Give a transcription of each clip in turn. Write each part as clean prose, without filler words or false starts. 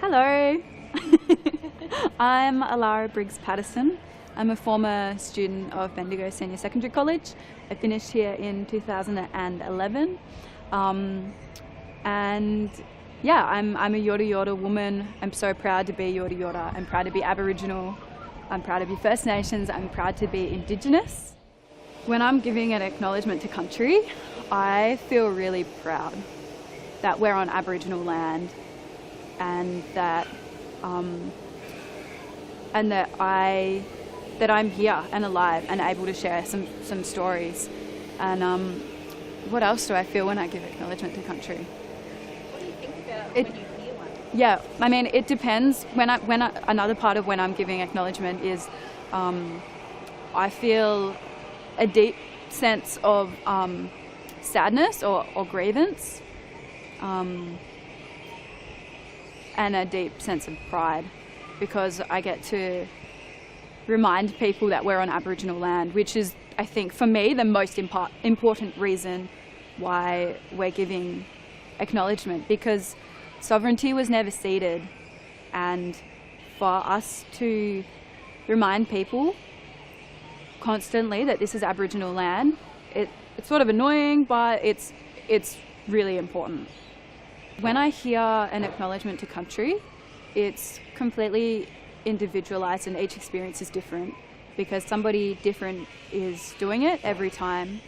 Hello, I'm Allara Briggs-Pattison. I'm a former student of Bendigo Senior Secondary College. I finished here in 2011. And yeah, I'm a Yorta woman. I'm so proud to be Yorta. I'm proud to be Aboriginal. I'm proud to be First Nations. I'm proud to be Indigenous. When I'm giving an acknowledgement to country, I feel really proud that we're on Aboriginal land and that I'm here and alive and able to share some stories. And what else do I feel when I give acknowledgement to country? What do you think about when you hear one? Yeah, I mean, it depends. Another part of when I'm giving acknowledgement is I feel a deep sense of sadness or grievance, and a deep sense of pride, because I get to remind people that we're on Aboriginal land, which is, I think, for me, the most important reason why we're giving acknowledgement, because sovereignty was never ceded, and for us to remind people constantly that this is Aboriginal land, it's sort of annoying, but it's really important. When I hear an acknowledgement to country, it's completely individualised and each experience is different because somebody different is doing it every time.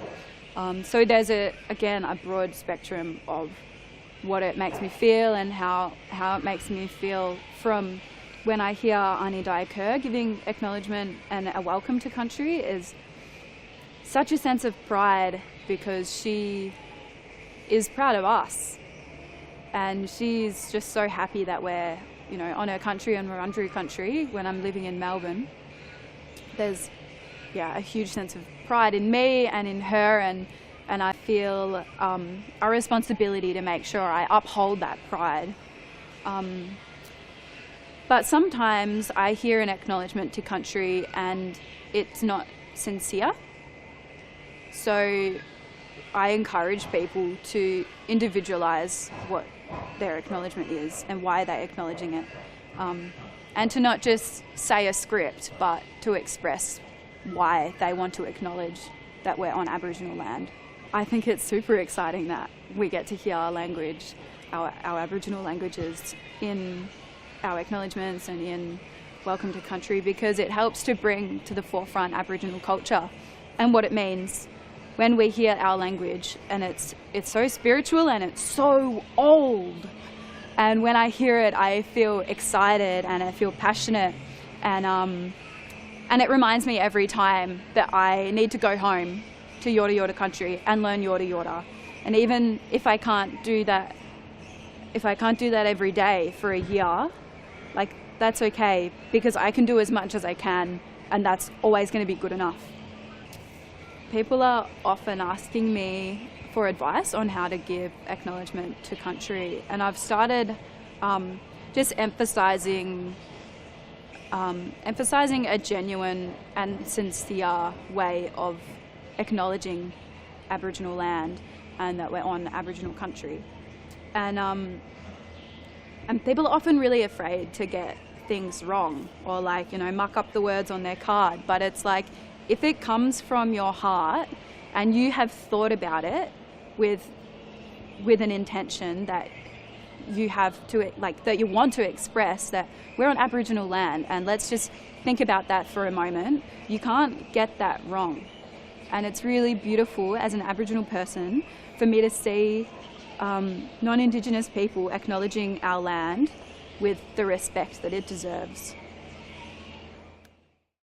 So there's a broad spectrum of what it makes me feel and how it makes me feel, from when I hear Ani Kerr giving acknowledgement and a welcome to country is such a sense of pride, because she is proud of us and she's just so happy that we're, on her country and Wurundjeri country. When I'm living in Melbourne, there's a huge sense of pride in me and in her, and I feel a responsibility to make sure I uphold that pride. But sometimes I hear an acknowledgement to country and it's not sincere. So I encourage people to individualise what their acknowledgement is and why they're acknowledging it. And to not just say a script, but to express why they want to acknowledge that we're on Aboriginal land. I think it's super exciting that we get to hear our language, our Aboriginal languages, in our acknowledgements and in Welcome to Country, because it helps to bring to the forefront Aboriginal culture and what it means when we hear our language. And it's so spiritual and it's so old. And when I hear it, I feel excited and I feel passionate. And it reminds me every time that I need to go home to Yorta country and learn Yorta. And even if I can't do that every day for a year, that's okay, because I can do as much as I can, and that's always going to be good enough. People are often asking me for advice on how to give acknowledgement to country, and I've started just emphasising a genuine and sincere way of acknowledging Aboriginal land and that we're on Aboriginal country. And people are often really afraid to get things wrong or muck up the words on their card, but it's like, if it comes from your heart and you have thought about it with an intention that you have to, that you want to express that we're on Aboriginal land, and let's just think about that for a moment, you can't get that wrong. And it's really beautiful as an Aboriginal person for me to see non-Indigenous people acknowledging our land with the respect that it deserves.